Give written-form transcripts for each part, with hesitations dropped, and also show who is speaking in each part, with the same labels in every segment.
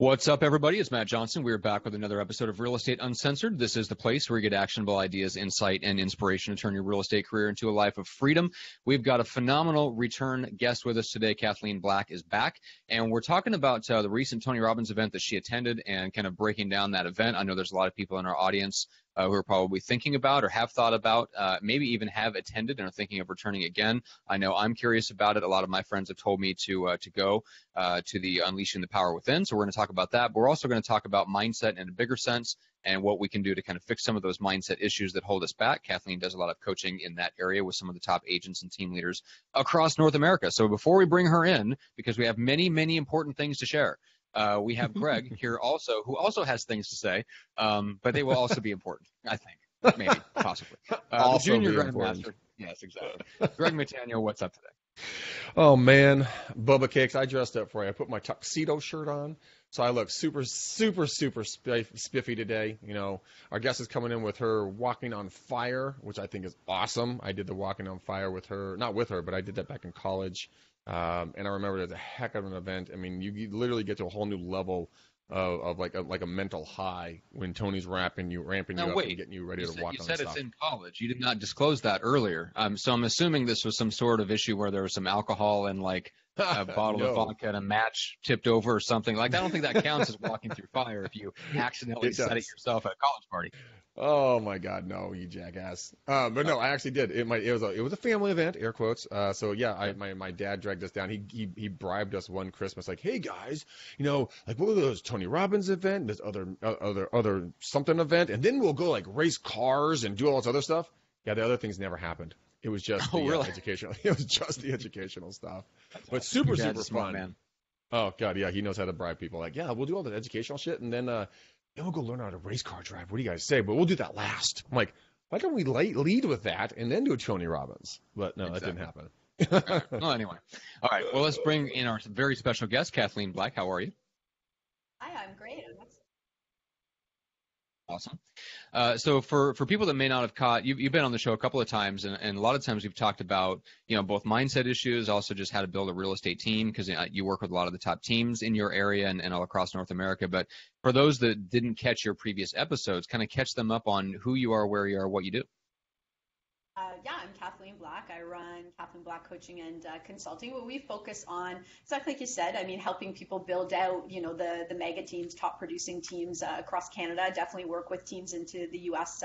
Speaker 1: What's up, everybody? It's Matt Johnson. We're back with another episode of Real Estate Uncensored. This is the place where you get actionable ideas, insight, and inspiration to turn your real estate career into a life of freedom. We've got a phenomenal return guest with us today. Kathleen Black is back, and we're talking about the recent Tony Robbins event that she attended and kind of breaking down that event. I know there's a lot of people in our audience who are probably thinking about or have thought about, maybe even have attended and are thinking of returning again. I know I'm curious about it. A lot of my friends have told me to go to the Unleashing the Power Within. So we're going to talk about that. But we're also going to talk about mindset in a bigger sense and what we can do to kind of fix some of those mindset issues that hold us back. Kathleen does a lot of coaching in that area with some of the top agents and team leaders across North America. So before we bring her in, because we have many, many important things to share, we have Greg here also, who also has things to say, but they will also be important, I think, maybe, possibly. The junior grandmaster. Yes, exactly. Greg Matano, what's up today?
Speaker 2: Oh, man. Bubba Cakes, I dressed up for you. I put my tuxedo shirt on, so I look super spiffy today. You know, our guest is coming in with her walking on fire, which I think is awesome. I did the walking on fire with her, not with her, but I did that back in college. And I remember it was a heck of an event. I mean, you literally get to a whole new level of like a mental high when Tony's ramping you up and getting you ready to walk on stuff. You said it's in
Speaker 1: college. You did not disclose that earlier. So I'm assuming this was some sort of issue where there was some alcohol and like a bottle of vodka and a match tipped over or something. Like, I don't think that counts as walking through fire if you accidentally set it yourself at a college party.
Speaker 2: Oh my God, no, you jackass! But no, I actually did. It was a family event, air quotes. So yeah, my dad dragged us down. He bribed us one Christmas, like, hey guys, you know, like what was those Tony Robbins event, this other something event, and then we'll go like race cars and do all this other stuff. Yeah, the other things never happened. It was just educational. It was just the educational stuff. That's but awesome. super fun. Man. Oh God, yeah, he knows how to bribe people. Like, yeah, we'll do all the educational shit, and then we'll go learn how to race car drive. What do you guys say? But we'll do that last. I'm like, why don't we lead with that and then do a Tony Robbins? But no, that didn't happen.
Speaker 1: Right. Well, anyway. All right. Well, let's bring in our very special guest, Kathleen Black. How are you?
Speaker 3: Hi, I'm great.
Speaker 1: Awesome. So for people that may not have caught, you've been on the show a couple of times, and a lot of times we've talked about, you know, both mindset issues, also just how to build a real estate team, because you work with a lot of the top teams in your area and all across North America. But for those that didn't catch your previous episodes, kind of catch them up on who you are, where you are, what you do.
Speaker 3: Yeah, I'm Kathleen Black. I run Kathleen Black Coaching and Consulting. What we focus on, exactly like you said, I mean, helping people build out, you know, the mega teams, top producing teams across Canada. Definitely work with teams into the U.S.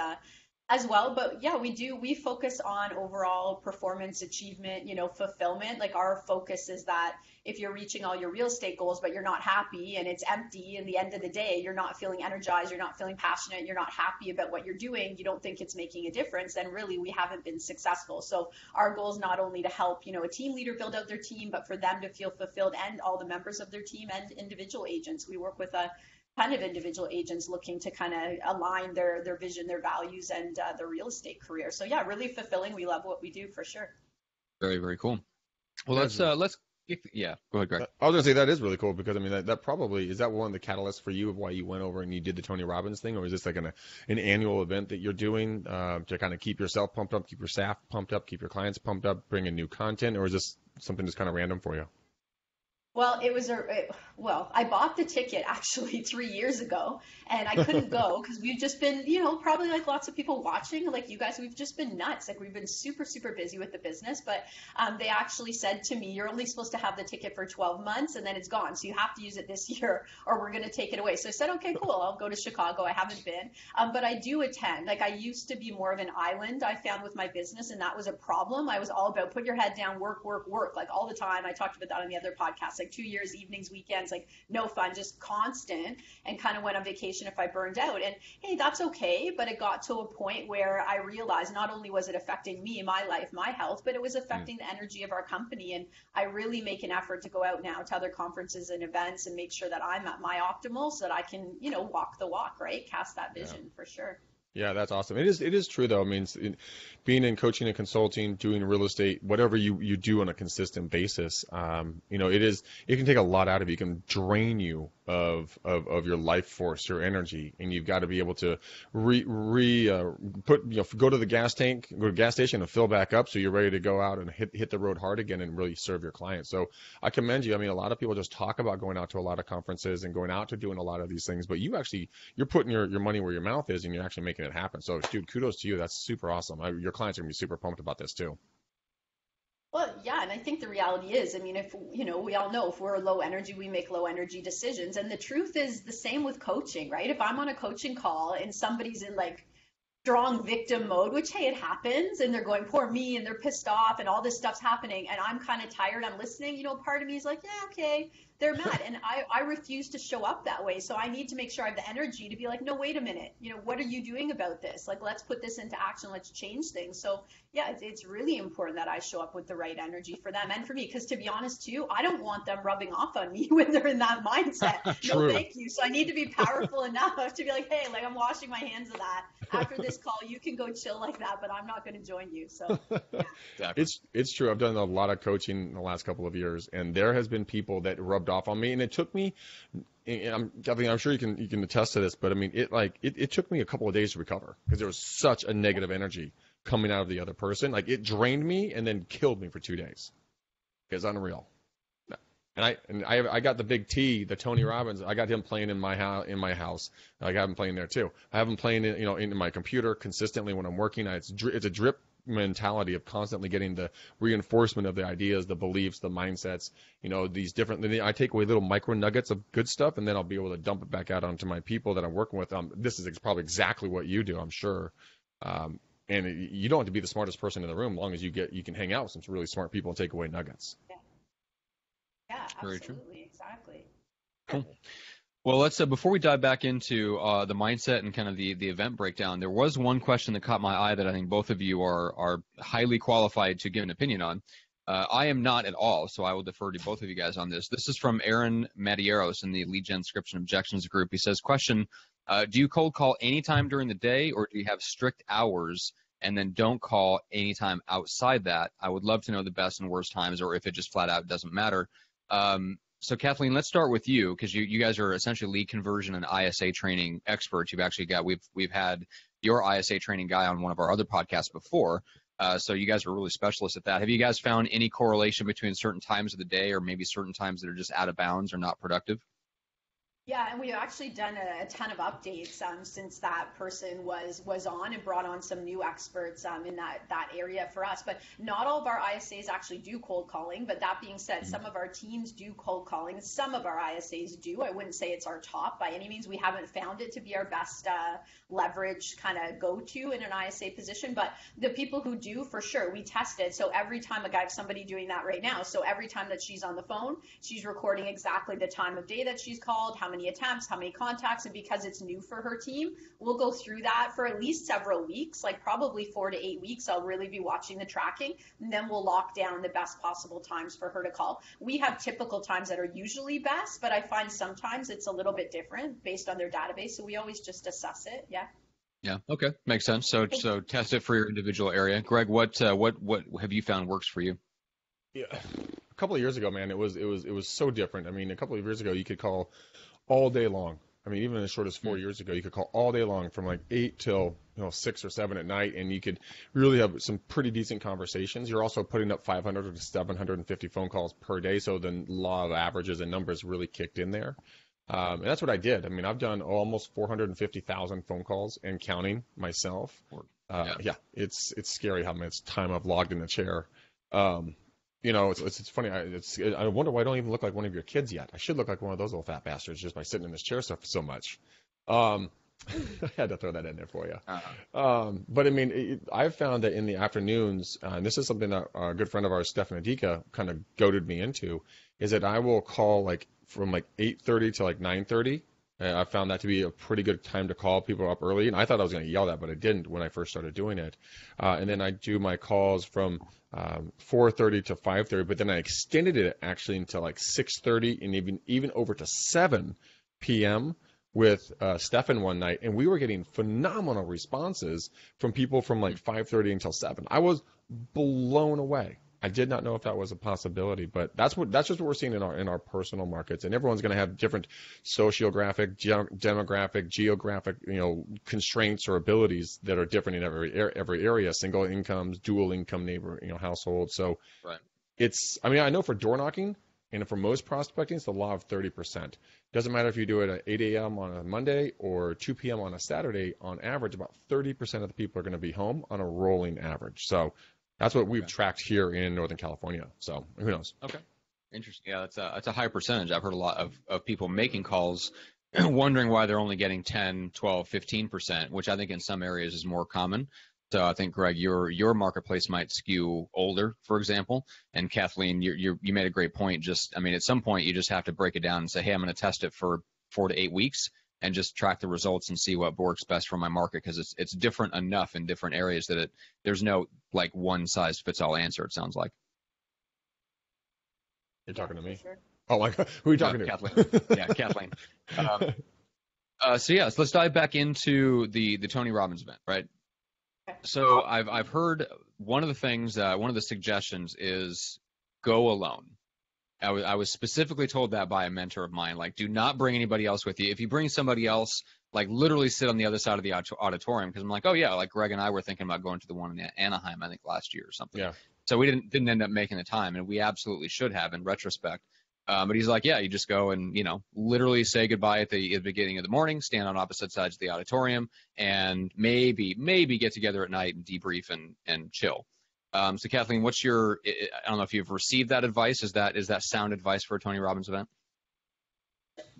Speaker 3: As well. But yeah, we focus on overall performance, achievement, you know, fulfillment. Like, our focus is that if you're reaching all your real estate goals, but you're not happy and it's empty, and the end of the day, you're not feeling energized, you're not feeling passionate, you're not happy about what you're doing, you don't think it's making a difference, then really we haven't been successful. So our goal is not only to help, you know, a team leader build out their team, but for them to feel fulfilled, and all the members of their team and individual agents. We work with a ton of individual agents looking to kind of align their vision, their values, and their real estate career. So yeah, really fulfilling. We love what we do, for sure.
Speaker 1: Very, very cool. Well, let's go ahead, Greg.
Speaker 2: I was gonna say that is really cool, because I mean that probably is that one of the catalysts for you of why you went over and you did the Tony Robbins thing, or is this like an annual event that you're doing to kind of keep yourself pumped up, keep your staff pumped up, keep your clients pumped up, bring in new content, or is this something that's kind of random for you?
Speaker 3: Well, I bought the ticket actually 3 years ago, and I couldn't go because we've just been, you know, probably like lots of people watching, like you guys, we've just been nuts. Like, we've been super, super busy with the business, but they actually said to me, you're only supposed to have the ticket for 12 months and then it's gone. So you have to use it this year or we're going to take it away. So I said, okay, cool. I'll go to Chicago. I haven't been, but I do attend. Like, I used to be more of an island, I found, with my business, and that was a problem. I was all about put your head down, work, like all the time. I talked about that on the other podcast, like 2 years, evenings, weekends, like no fun, just constant, and kind of went on vacation if I burned out. And hey, that's okay. But it got to a point where I realized not only was it affecting me, my life, my health, but it was affecting the energy of our company. And I really make an effort to go out now to other conferences and events and make sure that I'm at my optimal so that I can, you know, walk the walk, right? Cast that vision for sure.
Speaker 2: Yeah, that's awesome. It is true, though. I mean, being in coaching and consulting, doing real estate, whatever you do on a consistent basis, you know, it can take a lot out of you. It can drain you of your life force, your energy, and you've got to be able to go to the gas station and fill back up so you're ready to go out and hit the road hard again and really serve your clients. So I commend you. I mean, a lot of people just talk about going out to a lot of conferences and going out to doing a lot of these things, but you're putting your money where your mouth is, and you're actually making it happen. So, dude, kudos to you. That's super awesome. Your clients are gonna be super pumped about this too.
Speaker 3: Well, yeah, and I think the reality is, I mean, if, we all know if we're low energy, we make low energy decisions. And the truth is the same with coaching, right? If I'm on a coaching call and somebody's in like strong victim mode, which, hey, it happens, and they're going, poor me, and they're pissed off, and all this stuff's happening, and I'm kind of tired, I'm listening, part of me is like, yeah, okay, they're mad, and I refuse to show up that way, so I need to make sure I have the energy to be like, no, wait a minute, what are you doing about this? Like, let's put this into action, let's change things. So, yeah, it's really important that I show up with the right energy for them and for me, because to be honest, too, I don't want them rubbing off on me when they're in that mindset.
Speaker 2: True.
Speaker 3: No, thank you. So I need to be powerful enough to be like, hey, like, I'm washing my hands of that. After this call, you can go chill like that, but I'm not going to join you. So yeah.
Speaker 2: It's true. I've done a lot of coaching in the last couple of years, and there has been people that rubbed off on me, and it took me. Kathleen, I'm sure you can attest to this, but I mean, it took me a couple of days to recover because there was such a negative energy coming out of the other person. Like, it drained me and then killed me for 2 days. It's unreal. And I got the big T, the Tony Robbins. I got him playing in my house. I got him playing there too. I have him playing in my computer consistently when I'm working. It's a drip mentality of constantly getting the reinforcement of the ideas, the beliefs, the mindsets. These different. I take away little micro nuggets of good stuff, and then I'll be able to dump it back out onto my people that I'm working with. This is probably exactly what you do, I'm sure. And you don't have to be the smartest person in the room, as long as you can hang out with some really smart people and take away nuggets.
Speaker 3: Yeah,
Speaker 1: Very
Speaker 3: absolutely,
Speaker 1: true.
Speaker 3: exactly.
Speaker 1: Cool. Well, let's before we dive back into the mindset and kind of the event breakdown, there was one question that caught my eye that I think both of you are highly qualified to give an opinion on. I am not at all, so I will defer to both of you guys on this. This is from Aaron Matieros in the Lead Gen Scripts and Objections group. He says, question, do you cold call anytime during the day, or do you have strict hours and then don't call anytime outside that? I would love to know the best and worst times, or if it just flat out doesn't matter. So Kathleen, let's start with you, because you guys are essentially lead conversion and ISA training experts. You've actually got, we've had your ISA training guy on one of our other podcasts before. So you guys are really specialists at that. Have you guys found any correlation between certain times of the day, or maybe certain times that are just out of bounds or not productive?
Speaker 3: Yeah, and we've actually done a ton of updates since that person was on, and brought on some new experts in that area for us. But not all of our ISAs actually do cold calling. But that being said, some of our teams do cold calling. Some of our ISAs do. I wouldn't say it's our top by any means. We haven't found it to be our best leverage kind of go-to in an ISA position. But the people who do, for sure, we tested. So every time I have somebody doing that right now. So every time that she's on the phone, she's recording exactly the time of day that she's called, how many attempts, how many contacts, and because it's new for her team, we'll go through that for at least several weeks, like probably 4 to 8 weeks. I'll really be watching the tracking, and then we'll lock down the best possible times for her to call. We have typical times that are usually best, but I find sometimes it's a little bit different based on their database, so we always just assess it.
Speaker 1: Yeah. Okay. Makes sense. So test it for your individual area. Greg, what have you found works for you?
Speaker 2: Yeah. A couple of years ago, man, it was so different. I mean, a couple of years ago, you could call all day long. I mean, even as short as 4 years ago, you could call all day long from like 8 till 6 or 7 at night, and you could really have some pretty decent conversations. You're also putting up 500 to 750 phone calls per day, so the law of averages and numbers really kicked in there. And that's what I did. I mean, I've done almost 450,000 phone calls and counting myself. Yeah, it's scary how much time I've logged in the chair. It's funny. I wonder why I don't even look like one of your kids yet. I should look like one of those little fat bastards just by sitting in this chair so much. I had to throw that in there for you. But I mean, I've found that in the afternoons, and this is something that a good friend of ours, Stefan Adika, kind of goaded me into, is that I will call from 8:30 to 9:30. I found that to be a pretty good time to call people up early. And I thought I was going to yell that, but I didn't when I first started doing it. And then I do my calls from 4:30 to 5:30, but then I extended it actually until 6:30 and even over to 7 p.m. with Stefan one night. And we were getting phenomenal responses from people from 5:30 until 7. I was blown away. I did not know if that was a possibility, but that's just what we're seeing in our personal markets, and everyone's going to have different sociographic, demographic, geographic, constraints or abilities that are different in every area. Single incomes, dual income neighbor, households. So
Speaker 1: Right.
Speaker 2: I know for door knocking and for most prospecting, it's the law of 30%. Doesn't matter if you do it at 8 a.m. on a Monday or 2 p.m. on a Saturday. On average, about 30% of the people are going to be home on a rolling average. So that's what we've tracked here in Northern California. So who knows?
Speaker 1: Okay. Interesting. Yeah, that's a high percentage. I've heard a lot of people making calls wondering why they're only getting 10, 12, 15%, which I think in some areas is more common. So I think, Greg, your marketplace might skew older, for example. And Kathleen, you made a great point. At some point you just have to break it down and say, hey, I'm going to test it for 4 to 8 weeks and just track the results and see what works best for my market, because it's different enough in different areas that there's no like one size fits all answer, it sounds like.
Speaker 2: You're talking to me?
Speaker 3: Sure.
Speaker 2: Oh my God, who are you talking to?
Speaker 1: Kathleen. Yeah, Kathleen. So let's dive back into the Tony Robbins event, right? So I've heard one of the things, one of the suggestions is go alone. I was specifically told that by a mentor of mine, like, do not bring anybody else with you. If you bring somebody else, like literally sit on the other side of the auditorium, because I'm like, oh yeah, like Greg and I were thinking about going to the one in Anaheim, I think last year or something.
Speaker 2: Yeah.
Speaker 1: So we didn't end up making the time, and we absolutely should have in retrospect. But he's like, yeah, you just go and, literally say goodbye at the beginning of the morning, stand on opposite sides of the auditorium, and maybe get together at night and debrief and chill. So Kathleen, I don't know if you've received that advice. Is that sound advice for a Tony Robbins event?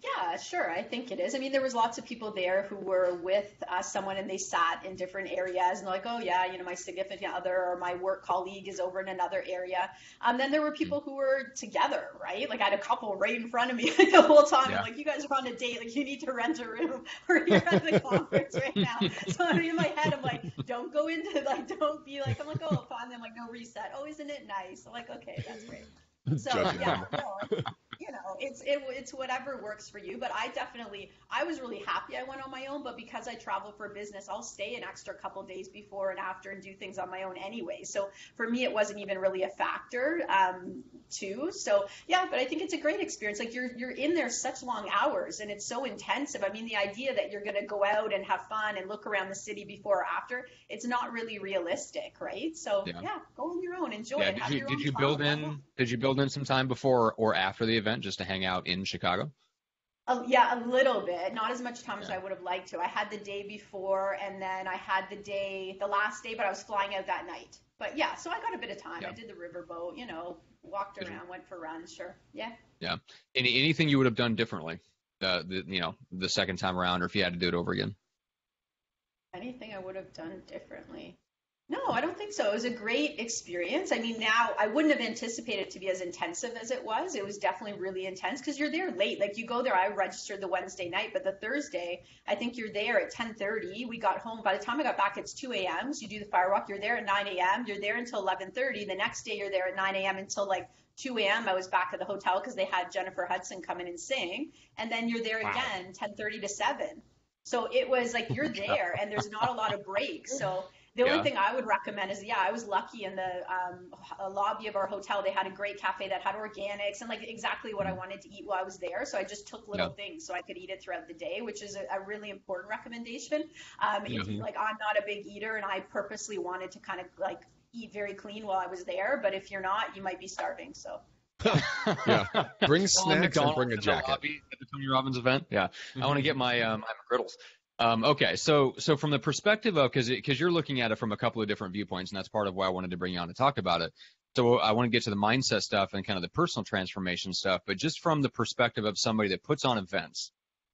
Speaker 3: Yeah, sure. I think it is. I mean, there was lots of people there who were with someone, and they sat in different areas, and they're like, oh yeah, my significant other or my work colleague is over in another area. Then there were people who were together, right? Like I had a couple right in front of me the whole time.
Speaker 1: Yeah.
Speaker 3: I'm like, you guys are on a date. Like you need to rent a room, or you're at the conference right now. So in my head, I'm like, don't go into don't be like, I'm like, oh, fine. I'm like, no, reset. Oh, isn't it nice? I'm like, okay, that's great. So yeah, no, it's whatever works for you. But I was really happy I went on my own. But because I travel for business, I'll stay an extra couple days before and after and do things on my own anyway. So for me, it wasn't even really a factor too. So yeah, but I think it's a great experience. Like you're in there such long hours, and it's so intensive. I mean, the idea that you're going to go out and have fun and look around the city before or after, it's not really realistic, right? So yeah go on your own, enjoy it.
Speaker 1: Did you build in some time before or after the event just to hang out in Chicago?
Speaker 3: Yeah, a little bit. Not as much time as I would have liked to. I had the day before, and then I had the last day, but I was flying out that night. But yeah, so I got a bit of time. I did the riverboat, walked around, went for runs. Sure. Yeah. Yeah.
Speaker 1: Anything you would have done differently, the second time around, or if you had to do it over again?
Speaker 3: Anything I would have done differently? No, I don't think so. It was a great experience. I mean, now I wouldn't have anticipated it to be as intensive as it was. It was definitely really intense because you're there late. Like you go there, I registered the Wednesday night, but the Thursday, I think you're there at 10:30. We got home. By the time I got back, it's 2 a.m. So you do the firewalk. You're there at 9 a.m. You're there until 11:30. The next day, you're there at 9 a.m. until like 2 a.m. I was back at the hotel because they had Jennifer Hudson come in and sing. And then you're there again, 10:30 to 7. So it was like you're there and there's not a lot of breaks. So the only thing I would recommend is, I was lucky in the lobby of our hotel. They had a great cafe that had organics and like exactly what I wanted to eat while I was there. So I just took little things so I could eat it throughout the day, which is a really important recommendation. If like I'm not a big eater and I purposely wanted to kind of like eat very clean while I was there, but if you're not, you might be starving. So.
Speaker 2: Bring snacks and bring a jacket.
Speaker 1: At the Tony Robbins event. Yeah. I want to get my McGriddles. Okay, so from the perspective of, because you're looking at it from a couple of different viewpoints, and that's part of why I wanted to bring you on to talk about it. So I want to get to the mindset stuff and kind of the personal transformation stuff, but just from the perspective of somebody that puts on events,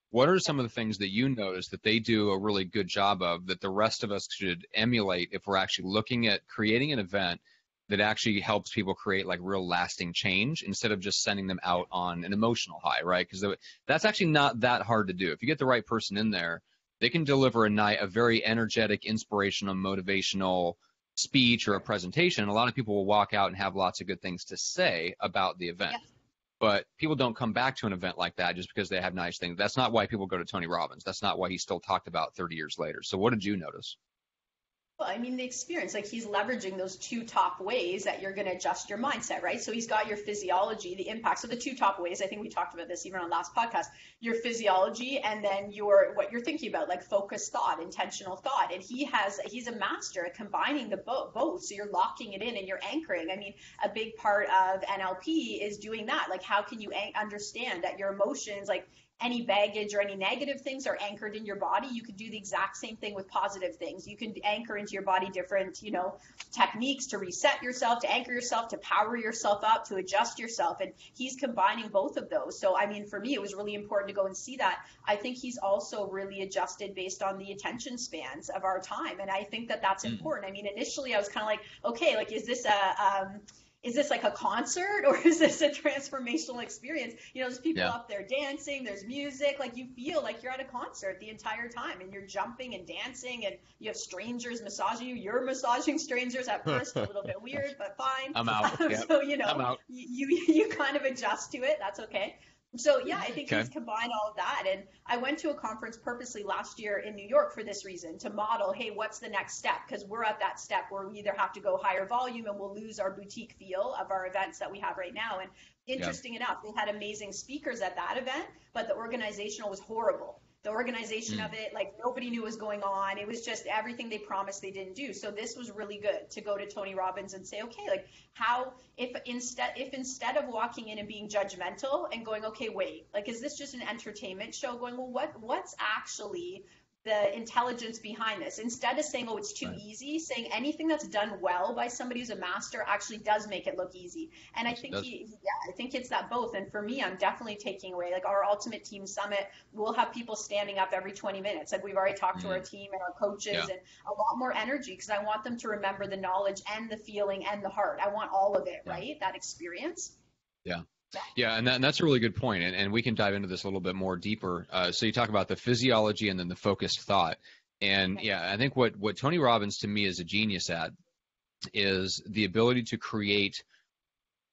Speaker 1: what are some of the things that you notice that they do a really good job of that the rest of us should emulate if we're actually looking at creating an event that actually helps people create like real lasting change instead of just sending them out on an emotional high, right? Because that's actually not that hard to do. If you get the right person in there, they can deliver a very energetic, inspirational, motivational speech or a presentation. A lot of people will walk out and have lots of good things to say about the event. Yeah. But people don't come back to an event like that just because they have nice things. That's not why people go to Tony Robbins. That's not why he's still talked about 30 years later. So what did you notice?
Speaker 3: Well, I mean, the experience, like he's leveraging those two top ways that you're going to adjust your mindset, right? So he's got your physiology, the impact. So the two top ways, I think we talked about this even on last podcast, your physiology and then what you're thinking about, like focused thought, intentional thought. And he's a master at combining the both. So you're locking it in and you're anchoring. I mean, a big part of NLP is doing that. Like, how can you understand that your emotions, like, any baggage or any negative things are anchored in your body? You could do the exact same thing with positive things. You can anchor into your body different, techniques to reset yourself, to anchor yourself, to power yourself up, to adjust yourself. And he's combining both of those. So, I mean, for me, it was really important to go and see that. I think he's also really adjusted based on the attention spans of our time. And I think that that's important. I mean, initially I was kind of like, okay, like, is this like a concert or is this a transformational experience? There's people up there dancing, there's music, like you feel like you're at a concert the entire time and you're jumping and dancing and you have strangers massaging you. You're massaging strangers at first, a little bit weird, but fine.
Speaker 1: I'm out.
Speaker 3: So, I'm out. You kind of adjust to it. That's okay. So yeah, I think he's combined all of that. And I went to a conference purposely last year in New York for this reason, to model, hey, what's the next step? Because we're at that step where we either have to go higher volume and we'll lose our boutique feel of our events that we have right now. And interesting enough, they had amazing speakers at that event, but the organizational was horrible. The organization of it, like nobody knew what was going on. It was just everything they promised they didn't do. So this was really good to go to Tony Robbins and say, okay, like if instead of walking in and being judgmental and going, okay, wait, like, is this just an entertainment show? Going, well, what's actually the intelligence behind this? Instead of saying, oh, it's too easy, saying anything that's done well by somebody who's a master actually does make it look easy. And I think I think it's that both. And for me, I'm definitely taking away, like, our Ultimate Team Summit, we'll have people standing up every 20 minutes. Like, we've already talked to our team and our coaches and a lot more energy, because I want them to remember the knowledge and the feeling and the heart. I want all of it, right? That experience.
Speaker 1: Yeah, and that's a really good point, and we can dive into this a little bit more deeper. So you talk about the physiology and then the focused thought, and I think what Tony Robbins to me is a genius at is the ability to create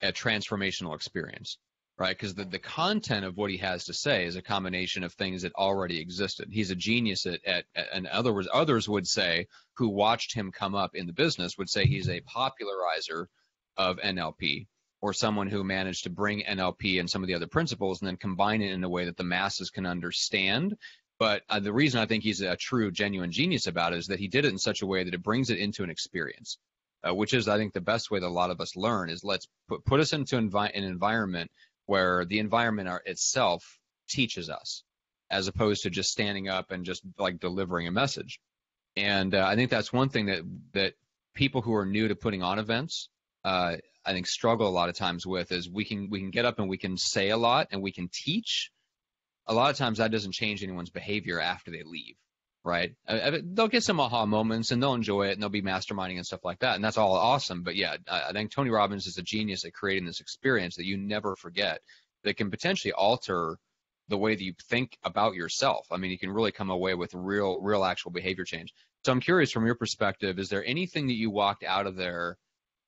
Speaker 1: a transformational experience, right? Because the content of what he has to say is a combination of things that already existed. He's a genius at in other words, others would say, who watched him come up in the business, would say he's a popularizer of NLP, or someone who managed to bring NLP and some of the other principles and then combine it in a way that the masses can understand. But the reason I think he's a true, genuine genius about it is that he did it in such a way that it brings it into an experience, which is, I think, the best way that a lot of us learn is let's put us into an environment where the environment itself teaches us, as opposed to just standing up and just like delivering a message. And I think that's one thing that people who are new to putting on events, I think struggle a lot of times with, is we can get up and we can say a lot and we can teach. A lot of times that doesn't change anyone's behavior after they leave, right? They'll get some aha moments and they'll enjoy it and they'll be masterminding and stuff like that. And that's all awesome. But yeah, I think Tony Robbins is a genius at creating this experience that you never forget, that can potentially alter the way that you think about yourself. I mean, you can really come away with real actual behavior change. So I'm curious, from your perspective, is there anything that you walked out of there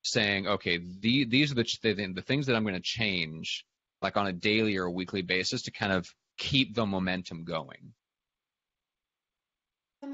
Speaker 1: saying, okay, these are the things that I'm going to change, like on a daily or a weekly basis, to kind of keep the momentum going?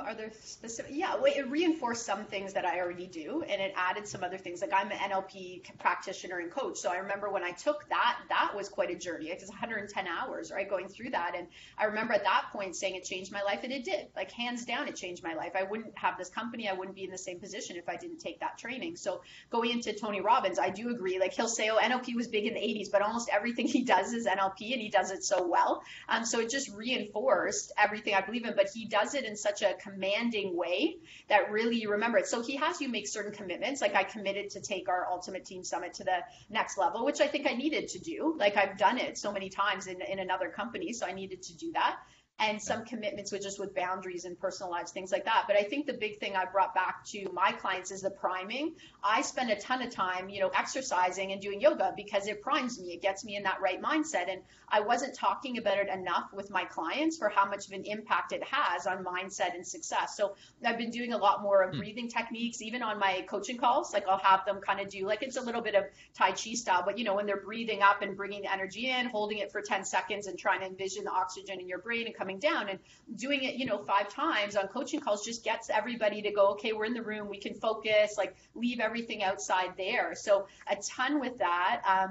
Speaker 3: Are there specific? Yeah, well, it reinforced some things that I already do, and it added some other things. Like, I'm an NLP practitioner and coach, so I remember when I took that was quite a journey. It was 110 hours, right, going through that. And I remember at that point saying it changed my life, and it did. Like, hands down, it changed my life. I wouldn't have this company. I wouldn't be in the same position if I didn't take that training. So going into Tony Robbins, I do agree. Like, he'll say, oh, NLP was big in the 80s, but almost everything he does is NLP, and he does it so well. So it just reinforced everything I believe in, but he does it in such a commanding way that really you remember it. So he has you make certain commitments. Like, I committed to take our Ultimate Team Summit to the next level, which I think I needed to do. Like, I've done it so many times in another company, so I needed to do that. And some commitments with boundaries and personal lives, things like that. But I think the big thing I brought back to my clients is the priming. I spend a ton of time, exercising and doing yoga because it primes me. It gets me in that right mindset. And I wasn't talking about it enough with my clients for how much of an impact it has on mindset and success. So I've been doing a lot more of breathing techniques, even on my coaching calls. Like, I'll have them kind of do, like, it's a little bit of Tai Chi style, but when they're breathing up and bringing the energy in, holding it for 10 seconds and trying to envision the oxygen in your brain and coming coming down, and doing it, 5 times on coaching calls just gets everybody to go, okay, we're in the room, we can focus, like leave everything outside there. So a ton with that.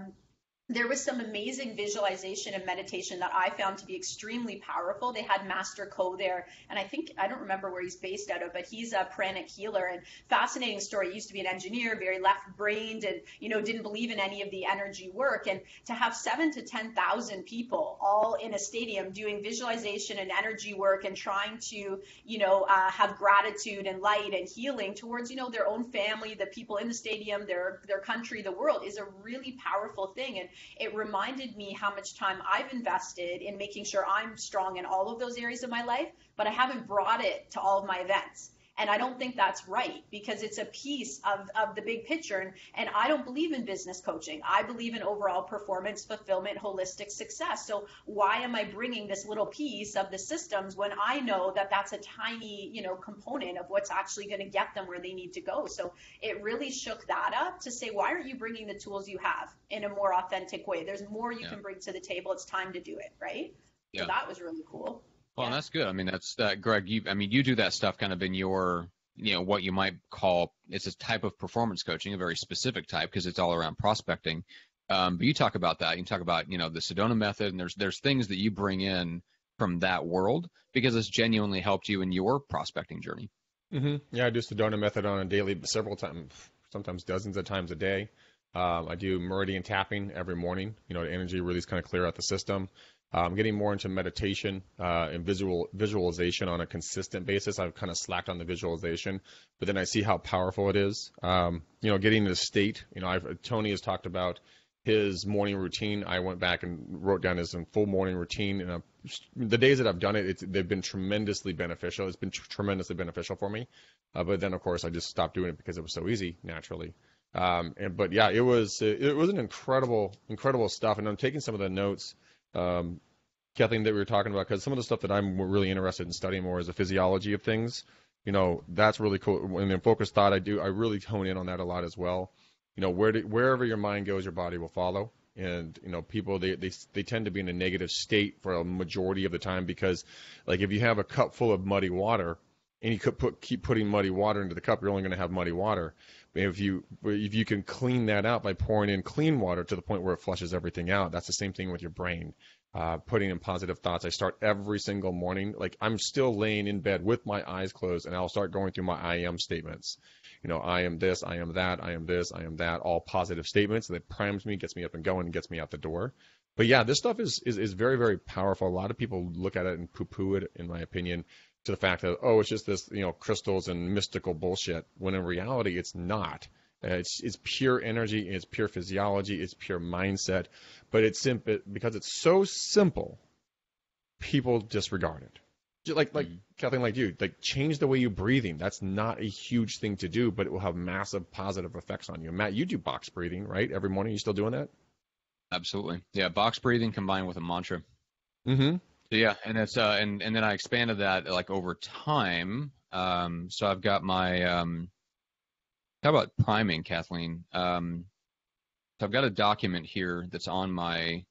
Speaker 3: There was some amazing visualization and meditation that I found to be extremely powerful. They had Master Co there, and I don't remember where he's based out of, but he's a pranic healer, and fascinating story. He used to be an engineer, very left-brained, and, didn't believe in any of the energy work. And to have 7,000 to 10,000 people all in a stadium doing visualization and energy work and trying to, have gratitude and light and healing towards, their own family, the people in the stadium, their country, the world, is a really powerful thing. And it reminded me how much time I've invested in making sure I'm strong in all of those areas of my life, but I haven't brought it to all of my events. And I don't think that's right, because it's a piece of the big picture. And I don't believe in business coaching. I believe in overall performance, fulfillment, holistic success. So why am I bringing this little piece of the systems when I know that that's a tiny, component of what's actually going to get them where they need to go? So it really shook that up to say, why aren't you bringing the tools you have in a more authentic way? There's more you can bring to the table. It's time to do it, right? Yeah. So that was really cool.
Speaker 1: Well, and that's good. I mean, that's Greg, you do that stuff kind of in your, what you might call, it's a type of performance coaching, a very specific type, because it's all around prospecting. But you talk about that. You talk about, the Sedona Method, and there's things that you bring in from that world because it's genuinely helped you in your prospecting journey.
Speaker 2: Mm-hmm. Yeah, I do Sedona Method on a daily, several times, sometimes dozens of times a day. I do meridian tapping every morning, the energy release, kind of clear out the system. I'm getting more into meditation and visualization on a consistent basis. I've kind of slacked on the visualization, but then I see how powerful it is. Getting to the state, Tony has talked about his morning routine. I went back and wrote down his full morning routine, and the days that I've done it, they've been tremendously beneficial. It's been tremendously beneficial for me. But then, of course, I just stopped doing it because it was so easy, naturally. But yeah, it was an incredible stuff. And I'm taking some of the notes, Kathleen, that we were talking about, because some of the stuff that I'm really interested in studying more is the physiology of things. That's really cool. And in focused thought, I really hone in on that a lot as well. Wherever your mind goes, your body will follow. And people they tend to be in a negative state for a majority of the time, because, like, if you have a cup full of muddy water and you keep putting muddy water into the cup, you're only going to have muddy water. If you can clean that out by pouring in clean water to the point where it flushes everything out, that's the same thing with your brain. Putting in positive thoughts. I start every single morning, like I'm still laying in bed with my eyes closed, and I'll start going through my I am statements. I am this, I am that, I am this, I am that, all positive statements that primes me, gets me up and going, and gets me out the door. But yeah, this stuff is very, very powerful. A lot of people look at it and poo-poo it, in my opinion, to the fact that, it's just this, crystals and mystical bullshit, when in reality it's not. It's pure energy, it's pure physiology, it's pure mindset, but it's simple because it's so simple. People disregard it. Like Kathleen, like you, change the way you're breathing. That's not a huge thing to do, but it will have massive positive effects on you. Matt, you do box breathing, right? Every morning, you still doing that?
Speaker 1: Absolutely, yeah. Box breathing combined with a mantra.
Speaker 2: Mm-hmm.
Speaker 1: Yeah, and it's and then I expanded that over time. So I've got my how about priming, Kathleen? So I've got a document here that's on my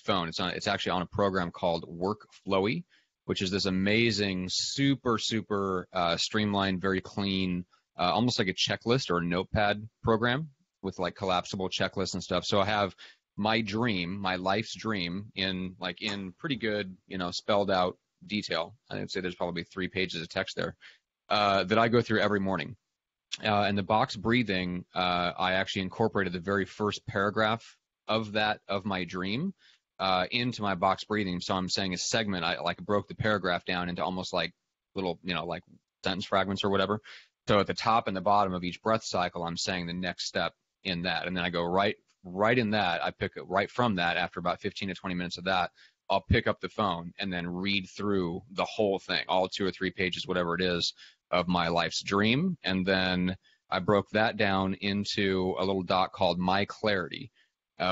Speaker 1: phone. It's actually on a program called Workflowy, which is this amazing, super streamlined, very clean, almost like a checklist or a notepad program with collapsible checklists and stuff. So I have my dream, my life's dream, in pretty good, spelled out detail. I'd say there's probably 3 pages of text there that I go through every morning. And the box breathing, I actually incorporated the very first paragraph of my dream into my box breathing. So I'm saying a segment, I broke the paragraph down into almost like little, sentence fragments or whatever. So at the top and the bottom of each breath cycle, I'm saying the next step in that. And then I go right in that. I pick it right from that. After about 15 to 20 minutes of that, I'll pick up the phone and then read through the whole thing, all 2 or 3 pages, whatever it is, of my life's dream. And then I broke that down into a little dot called My Clarity,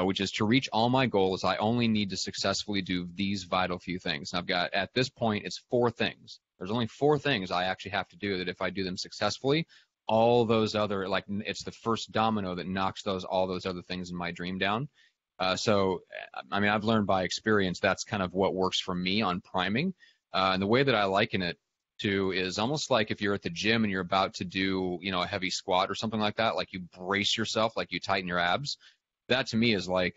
Speaker 1: which is to reach all my goals, I only need to successfully do these vital few things. And I've got, at this point, it's 4 things. There's only 4 things I actually have to do that if I do them successfully, all those other, it's the first domino that knocks all those other things in my dream down. So, I've learned by experience that's kind of what works for me on priming. And the way that I liken it to is almost like if you're at the gym and you're about to do, a heavy squat or something like that, like you brace yourself, like you tighten your abs. That to me is like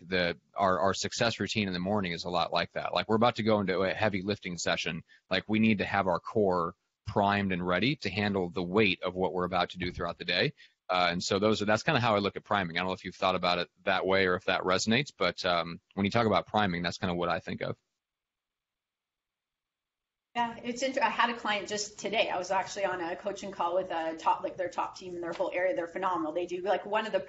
Speaker 1: our success routine in the morning is a lot like that. Like we're about to go into a heavy lifting session. Like we need to have our core primed and ready to handle the weight of what we're about to do throughout the day. And so that's kind of how I look at priming. I don't know if you've thought about it that way or if that resonates, but when you talk about priming, that's kind of what I think of.
Speaker 3: Yeah, it's interesting. I had a client just today. I was actually on a coaching call with their top team in their whole area. They're phenomenal. They do like one of the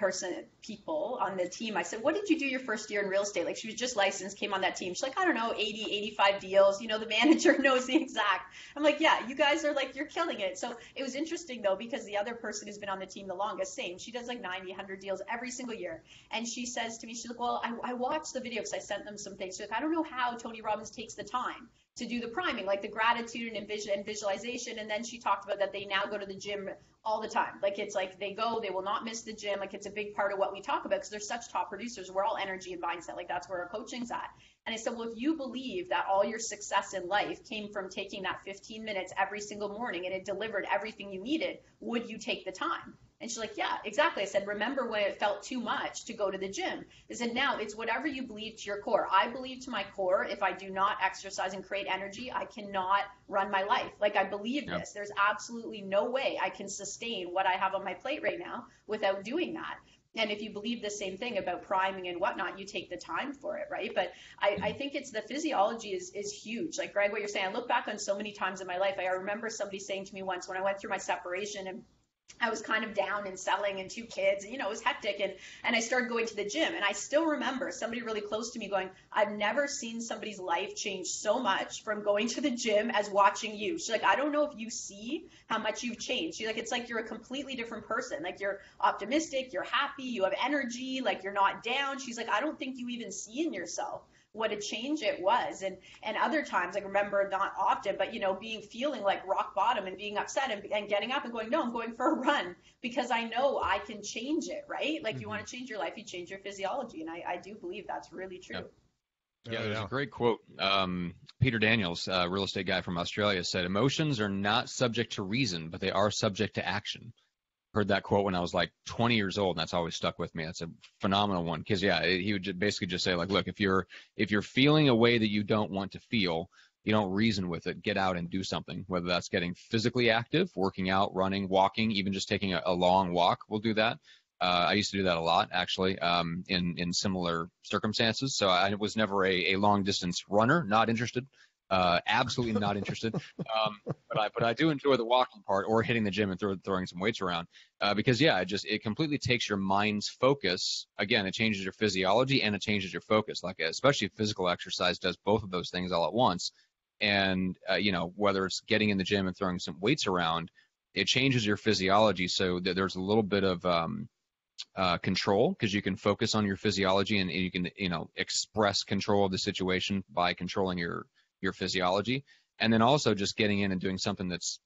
Speaker 3: people on the team. I said, what did you do your first year in real estate? Like she was just licensed, came on that team. She's like, I don't know, 80, 85 deals. The manager knows the exact. I'm like, yeah, you guys are like, you're killing it. So it was interesting though, because the other person who's been on the team the longest, same. She does like 90, 100 deals every single year. And she says to me, she's like, well, I watched the video because I sent them some things. She's like, I don't know how Tony Robbins takes the time to do the priming, like the gratitude and visualization. And then she talked about that they now go to the gym all the time. Like it's like they will not miss the gym. Like it's a big part of what we talk about because they're such top producers. We're all energy and mindset. Like that's where our coaching's at. And I said, well, if you believe that all your success in life came from taking that 15 minutes every single morning and it delivered everything you needed, would you take the time? And she's like, yeah, exactly. I said, remember when it felt too much to go to the gym? I said, now it's whatever you believe to your core. I believe to my core, if I do not exercise and create energy, I cannot run my life. Like I believe this. There's absolutely no way I can sustain what I have on my plate right now without doing that. And if you believe the same thing about priming and whatnot, you take the time for it, right? But I think it's the physiology is huge. Like Greg, what you're saying, I look back on so many times in my life. I remember somebody saying to me once when I went through my separation and I was kind of down and selling and 2 kids, and, it was hectic. And I started going to the gym. And I still remember somebody really close to me going, I've never seen somebody's life change so much from going to the gym as watching you. She's like, I don't know if you see how much you've changed. She's like, it's like you're a completely different person. Like you're optimistic, you're happy, you have energy, like you're not down. She's like, I don't think you even see in yourself what a change it was. And other times, I remember not often, but feeling like rock bottom and being upset and getting up and going, no, I'm going for a run because I know I can change it, right? Like you want to change your life, you change your physiology. And I do believe that's really true.
Speaker 1: Yep. Yeah, there's a great quote. Peter Daniels, a real estate guy from Australia, said, emotions are not subject to reason, but they are subject to action. Heard that quote when I was like 20 years old, and that's always stuck with me. That's a phenomenal one because he would basically just say like, look, if you're feeling a way that you don't want to feel, you don't reason with it. Get out and do something, whether that's getting physically active, working out, running, walking, even just taking a long walk. We'll do that. I used to do that a lot, actually, in similar circumstances. So I was never a long distance runner, not interested. Absolutely not interested. But I do enjoy the walking part or hitting the gym and throwing some weights around because, it completely takes your mind's focus. Again, it changes your physiology and it changes your focus. Like especially physical exercise does both of those things all at once. And, whether it's getting in the gym and throwing some weights around, it changes your physiology so that there's a little bit of control because you can focus on your physiology and you can, express control of the situation by controlling your physiology. And then also just getting in and doing something that's,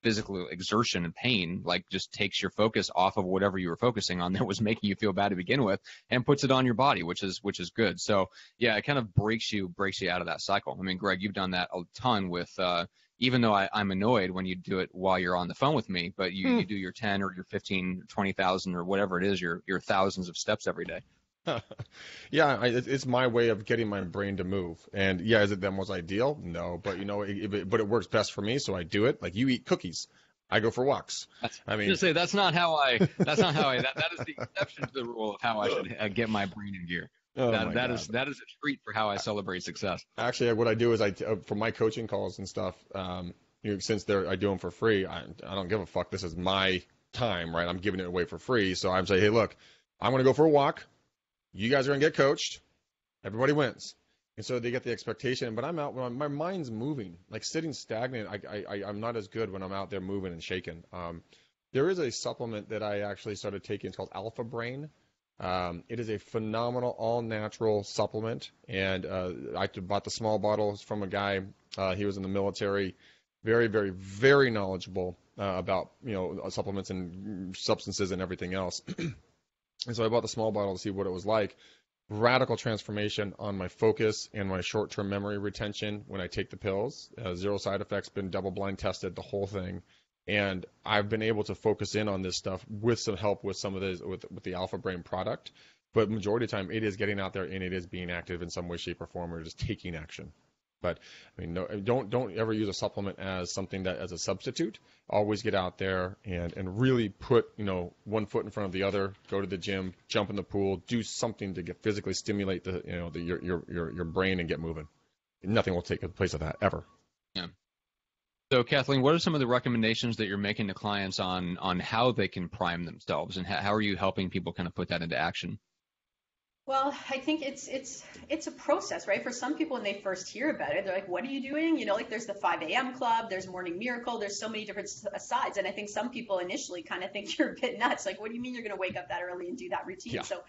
Speaker 1: physical exertion and pain, like just takes your focus off of whatever you were focusing on that was making you feel bad to begin with and puts it on your body, which is good. So yeah, it kind of breaks you out of that cycle. I mean, Greg, you've done that a ton with, even though I'm annoyed when you do it while you're on the phone with me, but you do your 10 or your 15, 20,000 or whatever it is, your thousands of steps every day.
Speaker 2: Yeah, it's my way of getting my brain to move. And yeah, is it the most ideal? No, but but it works best for me, so I do it. Like you eat cookies, I go for walks.
Speaker 1: That is the exception to the rule of how I should get my brain in gear. That is a treat for how I celebrate success.
Speaker 2: Actually, what I do is for my coaching calls and stuff, since I do them for free, I don't give a fuck. This is my time, right? I'm giving it away for free. So I'm saying, hey, look, I'm going to go for a walk. You guys are going to get coached. Everybody wins. And so they get the expectation. But I'm out when my mind's moving. Like sitting stagnant, I'm not as good when I'm out there moving and shaking. There is a supplement that I actually started taking. It's called Alpha Brain. It is a phenomenal, all-natural supplement. And I bought the small bottles from a guy. He was in the military. Very, very, very knowledgeable about, supplements and substances and everything else. And so I bought the small bottle to see what it was like. radical transformation on my focus and my short-term memory retention when I take the pills. Zero side effects, been double-blind tested, the whole thing. And I've been able to focus in on this stuff with some help with some of this, with the Alpha Brain product. But majority of the time, it is getting out there and it is being active in some way, shape, or form, or just taking action. But I mean, no, don't ever use a supplement as something that as a substitute. Always get out there and really put one foot in front of the other. Go to the gym, jump in the pool, do something to physically stimulate your brain and get moving. Nothing will take the place of that ever.
Speaker 1: Yeah. So, Kathleen, what are some of the recommendations that you're making to clients on how they can prime themselves, and how are you helping people kind of put that into action?
Speaker 3: Well, I think it's a process, right? For some people, when they first hear about it, they're like, what are you doing? Like there's the 5 a.m. club, there's Morning Miracle, there's so many different sides. And I think some people initially kind of think you're a bit nuts. Like, what do you mean you're going to wake up that early and do that routine? Yeah. So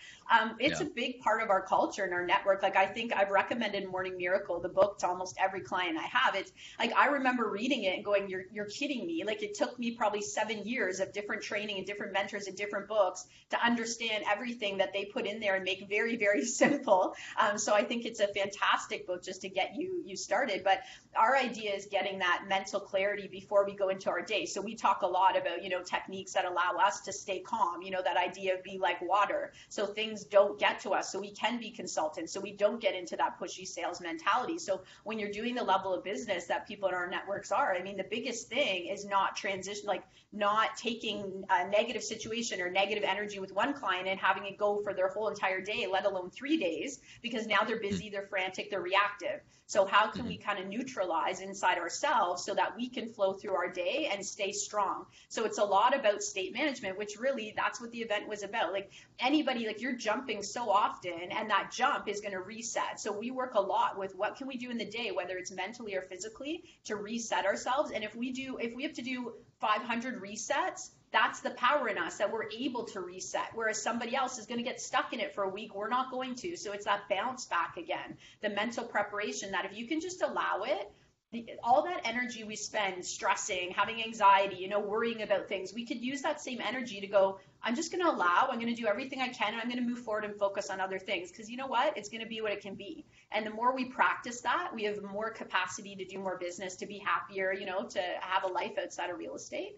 Speaker 3: it's a big part of our culture and our network. Like, I think I've recommended Morning Miracle, the book, to almost every client I have. It's like, I remember reading it and going, you're kidding me. Like, it took me probably 7 years of different training and different mentors and different books to understand everything that they put in there and make very, very simple. So I think it's a fantastic book just to get you started. But our idea is getting that mental clarity before we go into our day. So we talk a lot about, techniques that allow us to stay calm, that idea of be like water. So things don't get to us. So we can be consultants. So we don't get into that pushy sales mentality. So when you're doing the level of business that people in our networks are, I mean, the biggest thing is not transition, like not taking a negative situation or negative energy with one client and having it go for their whole entire day, let alone 3 days, because now they're busy, they're frantic, they're reactive. So how can we kind of neutralize inside ourselves so that we can flow through our day and stay strong? So it's a lot about state management, which really that's what the event was about. Like anybody, like you're jumping so often, and that jump is going to reset. So we work a lot with what can we do in the day, whether it's mentally or physically, to reset ourselves. And if we have to do 500 resets, that's the power in us that we're able to reset, whereas somebody else is going to get stuck in it for a week. We're not going to. So it's that bounce back again, the mental preparation that if you can just allow it, all that energy we spend stressing, having anxiety, worrying about things, we could use that same energy to go, I'm just going to allow, I'm going to do everything I can, and I'm going to move forward and focus on other things. Because you know what? It's going to be what it can be. And the more we practice that, we have more capacity to do more business, to be happier, to have a life outside of real estate.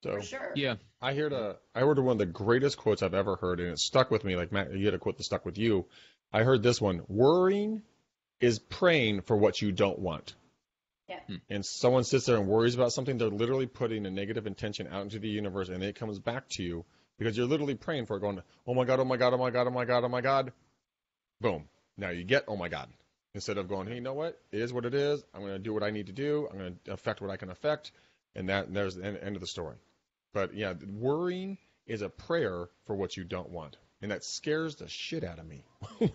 Speaker 2: So,
Speaker 3: for sure.
Speaker 2: Yeah. I heard one of the greatest quotes I've ever heard, and it stuck with me. Like, Matt, you had a quote that stuck with you. I heard this one: worrying is praying for what you don't want.
Speaker 3: Yeah.
Speaker 2: And someone sits there and worries about something, they're literally putting a negative intention out into the universe, and it comes back to you because you're literally praying for it, going, oh my God, oh my God, oh my God, oh my God, oh my God. Boom. Now you get, oh my God. Instead of going, hey, you know what? It is what it is. I'm going to do what I need to do. I'm going to affect what I can affect. And there's the end of the story. But yeah, worrying is a prayer for what you don't want. And that scares the shit out of me. When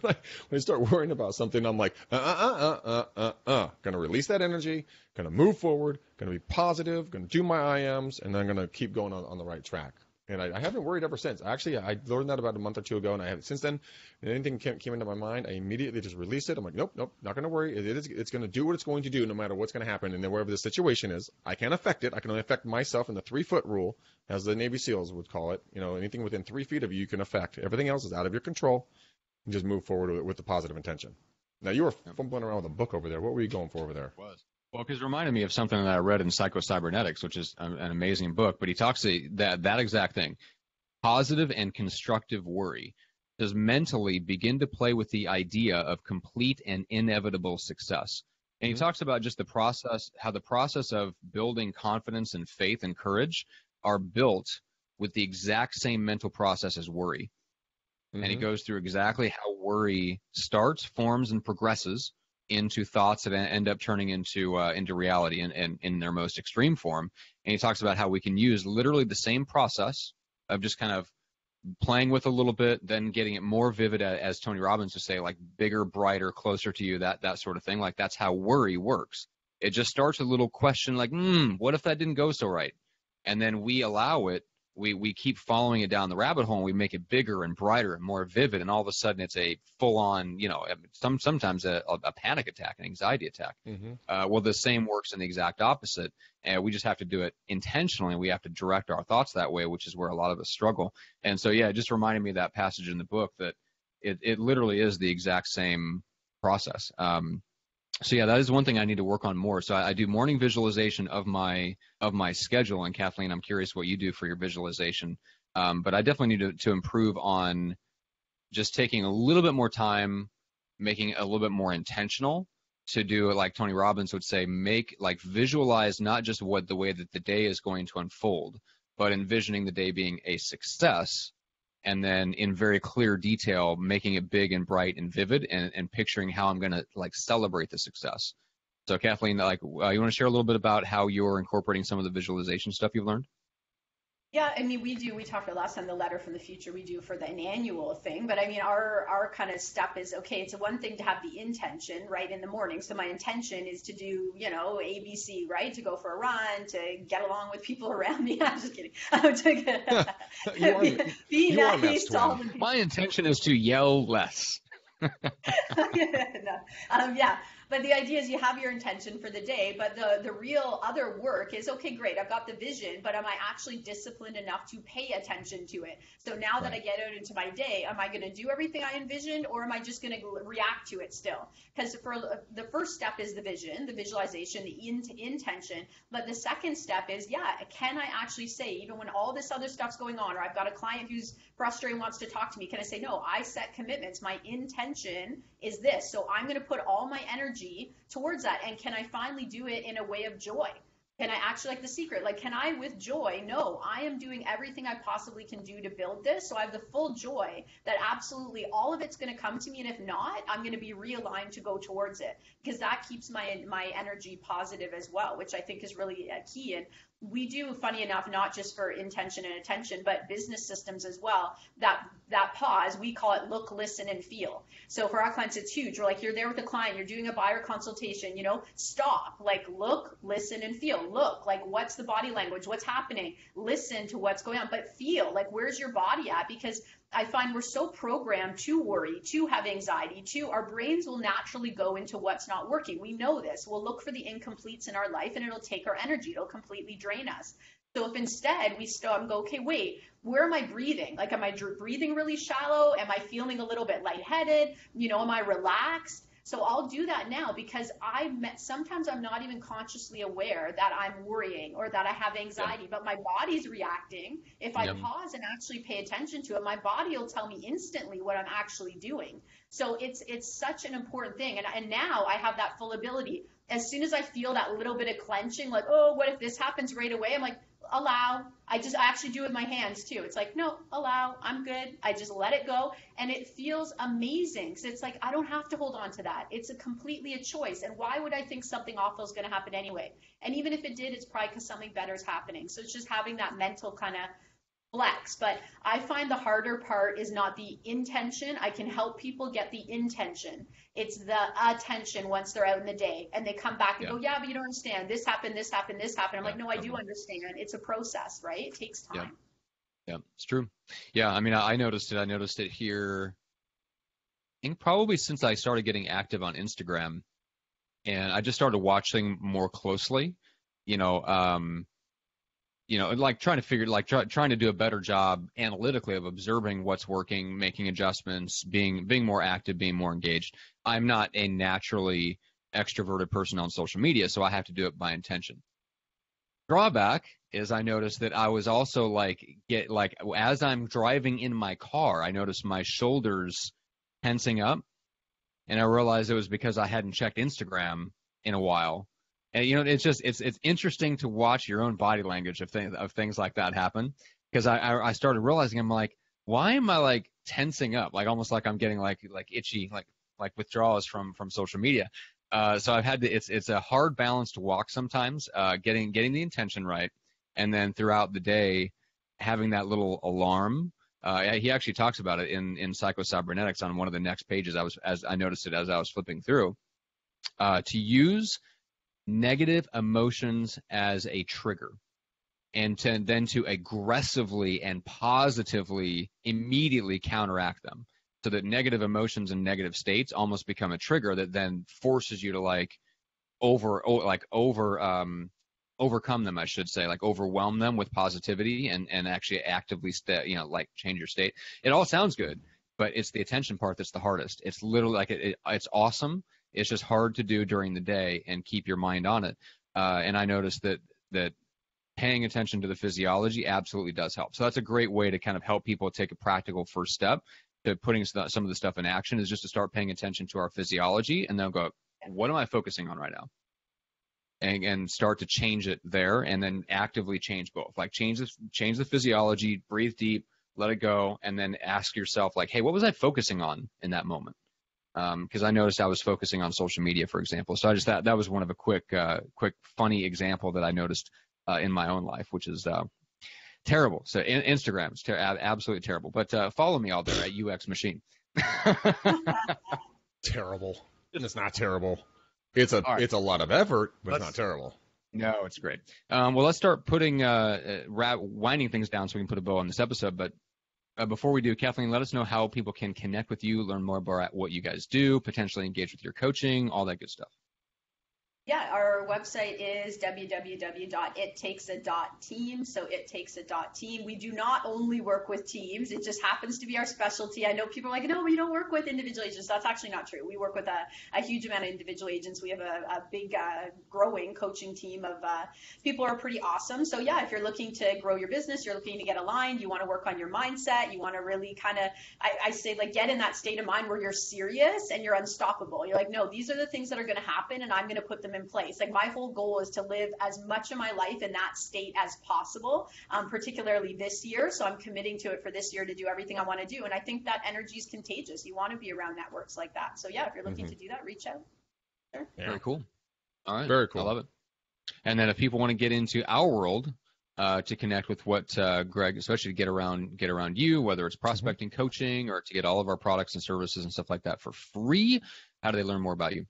Speaker 2: I start worrying about something, I'm like, Going to release that energy, going to move forward, going to be positive, going to do my IMs, and then going to keep going on the right track. And I haven't worried ever since. Actually, I learned that about a month or two ago, and I have since then. And anything came into my mind, I immediately just released it. I'm like, nope, not going to worry. It's going to do what it's going to do, no matter what's going to happen. And then wherever the situation is, I can't affect it. I can only affect myself in the 3-foot rule, as the Navy SEALs would call it. Anything within 3 feet of you can affect. Everything else is out of your control. And just move forward with the positive intention. Now, you were fumbling around with a book over there. What were you going for over there?
Speaker 1: It was. Well, because it reminded me of something that I read in Psycho-Cybernetics, which is an amazing book. But he talks that exact thing. Positive and constructive worry does mentally begin to play with the idea of complete and inevitable success. And he talks about just the process, how the process of building confidence and faith and courage are built with the exact same mental process as worry. And he goes through exactly how worry starts, forms, and progresses into thoughts that end up turning into reality in their most extreme form. And he talks about how we can use literally the same process of just kind of playing with a little bit, then getting it more vivid, as Tony Robbins would say, like bigger, brighter, closer to you, that sort of thing. Like that's how worry works. It just starts a little question like, what if that didn't go so right? And then we allow it. We keep following it down the rabbit hole, and we make it bigger and brighter and more vivid, and all of a sudden it's a full-on, sometimes a panic attack, an anxiety attack. Well, the same works in the exact opposite, and we just have to do it intentionally. We have to direct our thoughts that way, which is where a lot of us struggle. And so, yeah, it just reminded me of that passage in the book that it literally is the exact same process. So yeah, that is one thing I need to work on more. So I do morning visualization of my schedule. And Kathleen, I'm curious what you do for your visualization. But I definitely need to improve on just taking a little bit more time, making it a little bit more intentional to do it, like Tony Robbins would say, visualize not just the way that the day is going to unfold, but envisioning the day being a success, and then in very clear detail, making it big and bright and vivid, and picturing how I'm going to celebrate the success. So Kathleen, you want to share a little bit about how you're incorporating some of the visualization stuff you've learned?
Speaker 3: Yeah, I mean, we talked about last time, the letter from the future we do for an annual thing, but I mean, our kind of step is, okay, it's one thing to have the intention, right, in the morning. So my intention is to do, ABC, right, to go for a run, to get along with people around me. I'm just kidding. Be nice to all the people.
Speaker 1: My intention is to yell less.
Speaker 3: Yeah. But the idea is you have your intention for the day, but the real other work is, okay, great, I've got the vision, but am I actually disciplined enough to pay attention to it? So now that I get out into my day, am I going to do everything I envisioned, or am I just going to react to it still? Because for the first step is the vision, the visualization, the intention. But the second step is, can I actually say, even when all this other stuff's going on, or I've got a client who's frustrated and wants to talk to me, can I say, no, I set commitments. My intention is this. So I'm going to put all my energy towards that. And can I finally do it in a way of joy? Can I actually, like The Secret, can I with joy? No, I am doing everything I possibly can do to build this. So I have the full joy that absolutely all of it's going to come to me. And if not, I'm going to be realigned to go towards it, because that keeps my energy positive as well, which I think is really key. And we do, funny enough, not just for intention and attention, but business systems as well. That pause, we call it look, listen, and feel. So for our clients, it's huge. We're you're there with a client, you're doing a buyer consultation, stop, look, listen, and feel. Look, what's the body language? What's happening? Listen to what's going on, but feel, where's your body at? Because I find we're so programmed to worry, to have anxiety, our brains will naturally go into what's not working. We know this. We'll look for the incompletes in our life, and it'll take our energy. It'll completely drain us. So if instead we stop and go, okay, wait, where am I breathing? Am I breathing really shallow? Am I feeling a little bit lightheaded? Am I relaxed? So I'll do that now, because sometimes I'm not even consciously aware that I'm worrying or that I have anxiety, but my body's reacting. If I pause and actually pay attention to it, my body will tell me instantly what I'm actually doing. So it's such an important thing. And now I have that full ability. As soon as I feel that little bit of clenching, oh, what if this happens right away? I'm allow. I actually do it with my hands too. It's no, allow, I'm good. I just let it go. And it feels amazing. So it's I don't have to hold on to that. It's completely a choice. And why would I think something awful is going to happen anyway? And even if it did, it's probably because something better is happening. So it's just having that mental kind of flex. But I find the harder part is not the intention. I can help people get the intention. It's the attention once they're out in the day and they come back and go, but you don't understand. This happened, this happened, this happened. I'm no, I do understand. It's a process, right? It takes time.
Speaker 1: Yeah, it's true. Yeah, I mean, I noticed it. I noticed it here, I think probably since I started getting active on Instagram, and I just started watching more closely, trying to do a better job analytically of observing what's working, making adjustments, being more active, being more engaged. I'm not a naturally extroverted person on social media, so I have to do it by intention. Drawback is I noticed that I was also as I'm driving in my car, I noticed my shoulders tensing up, and I realized it was because I hadn't checked Instagram in a while. And it's interesting to watch your own body language of things like that happen, because I started realizing, I'm why am I tensing up, almost like I'm getting itchy, like withdrawals from social media. So I've had to, it's a hard balance to walk sometimes, getting the intention right, and then throughout the day having that little alarm. He actually talks about it in Psycho-Cybernetics on one of the next pages. I noticed it as I was flipping through, to use negative emotions as a trigger, and then to aggressively and positively immediately counteract them, so that negative emotions and negative states almost become a trigger that then forces you to overcome them, I should say, overwhelm them with positivity and actually actively change your state. It all sounds good, but it's the attention part that's the hardest. It's literally like it's awesome. It's just hard to do during the day and keep your mind on it. And I noticed that paying attention to the physiology absolutely does help. So that's a great way to kind of help people take a practical first step to putting some of the stuff in action, is just to start paying attention to our physiology and then go, what am I focusing on right now? And start to change it there, and then actively change both. Like change the physiology, breathe deep, let it go, and then ask yourself, like, hey, what was I focusing on in that moment? Because I noticed I was focusing on social media, for example. So I just that was one of a quick funny example that I noticed in my own life, which is terrible. So Instagram's absolutely terrible. But follow me all there at UX Machine.
Speaker 2: Terrible. It's not terrible. It's a lot of effort, but it's not terrible.
Speaker 1: No, it's great. Well, let's start putting winding things down so we can put a bow on this episode. But before we do, Kathleen, let us know how people can connect with you, learn more about what you guys do, potentially engage with your coaching, all that good stuff.
Speaker 3: Yeah, our website is www.ittakesa.team. So ittakesa.team. We do not only work with teams. It just happens to be our specialty. I know people are like, no, we don't work with individual agents. That's actually not true. We work with a huge amount of individual agents. We have a big growing coaching team of people who are pretty awesome. So yeah, if you're looking to grow your business, you're looking to get aligned, you want to work on your mindset, you want to really kind of, I say, like, get in that state of mind where you're serious and you're unstoppable. You're like, no, these are the things that are going to happen, and I'm going to put them in place. Like, my whole goal is to live as much of my life in that state as possible, particularly this year. So I'm committing to it for this year to do everything I want to do. And I think that energy is contagious. You want to be around networks like that. So yeah, if you're looking to do that, reach out. Sure.
Speaker 1: Yeah. Very cool. All right.
Speaker 2: Very cool.
Speaker 1: I love it. And then if people want to get into our world, to connect with what Greg, especially to get around you, whether it's prospecting, coaching, or to get all of our products and services and stuff like that for free, how do they learn more about you?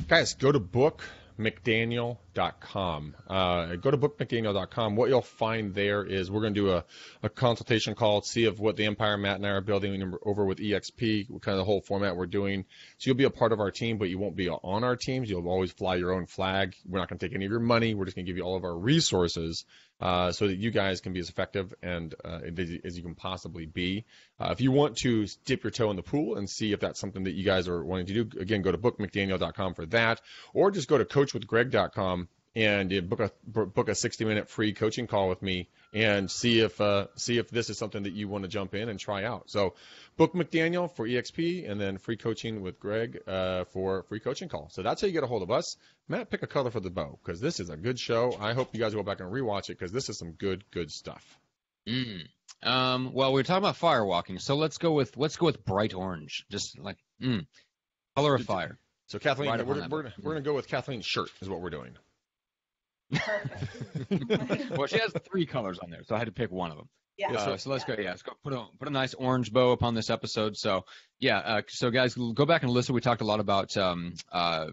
Speaker 2: Guys, go to bookmcdaniel.com. Go to bookmcdaniel.com. What you'll find there is we're going to do a consultation call to see if what the empire Matt and I are building over with EXP, kind of the whole format we're doing. So you'll be a part of our team, but you won't be on our teams. You'll always fly your own flag. We're not going to take any of your money. We're just going to give you all of our resources so that you guys can be as effective and as you can possibly be. If you want to dip your toe in the pool and see if that's something that you guys are wanting to do, again, go to bookmcdaniel.com for that, or just go to coachwithgreg.com and book a 60-minute free coaching call with me and see if this is something that you want to jump in and try out. So book McDaniel for EXP, and then free coaching with Greg for a free coaching call. So that's how you get a hold of us. Matt, pick a color for the bow, because this is a good show. I hope you guys go back and rewatch it, because this is some good stuff.
Speaker 1: Well, we were talking about firewalking, so let's go with bright orange, just like color of fire.
Speaker 2: So Kathleen, we're going to go with Kathleen's shirt is what we're doing.
Speaker 3: Perfect.
Speaker 1: Well, she has 3 colors on there, so I had to pick one of them.
Speaker 3: Yeah.
Speaker 1: So let's go. Yeah, let's go put a nice orange bow upon this episode. So yeah, so guys, go back and listen. We talked a lot about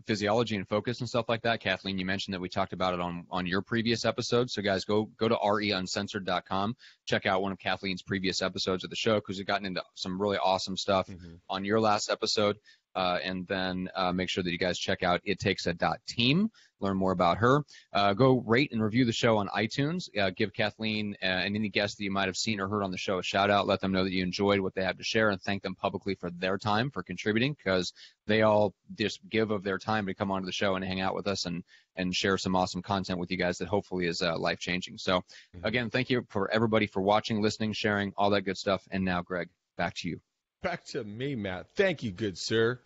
Speaker 1: physiology and focus and stuff like that. Kathleen, you mentioned that we talked about it on your previous episode. So guys, go to reuncensored.com. Check out one of Kathleen's previous episodes of the show, because we've gotten into some really awesome stuff on your last episode. And then make sure that you guys check out ittakesa.team. Learn more about her. Go rate and review the show on iTunes. Give Kathleen and any guest that you might have seen or heard on the show a shout out. Let them know that you enjoyed what they have to share, and thank them publicly for their time, for contributing, because they all just give of their time to come onto the show and hang out with us and share some awesome content with you guys that hopefully is life-changing. So again, thank you for everybody for watching, listening, sharing, all that good stuff. And now, Greg, back to you.
Speaker 2: Back to me, Matt. Thank you, good sir.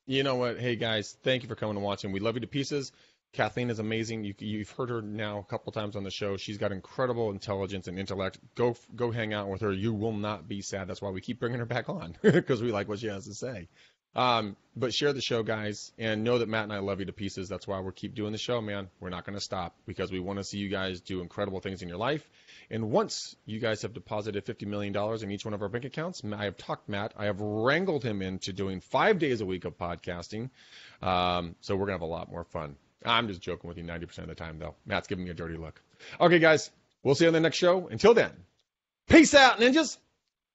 Speaker 2: You know what? Hey, guys, thank you for coming and watching. We love you to pieces. Kathleen is amazing. You've heard her now a couple times on the show. She's got incredible intelligence and intellect. Go hang out with her. You will not be sad. That's why we keep bringing her back on, because we like what she has to say. But share the show, guys, and know that Matt and I love you to pieces. That's why we'll keep doing the show, man. We're not going to stop, because we want to see you guys do incredible things in your life. And once you guys have deposited $50 million in each one of our bank accounts, I have talked Matt. I have wrangled him into doing 5 days a week of podcasting. So we're going to have a lot more fun. I'm just joking with you 90% of the time, though. Matt's giving me a dirty look. Okay, guys, we'll see you on the next show. Until then, peace out, ninjas.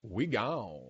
Speaker 2: We gone.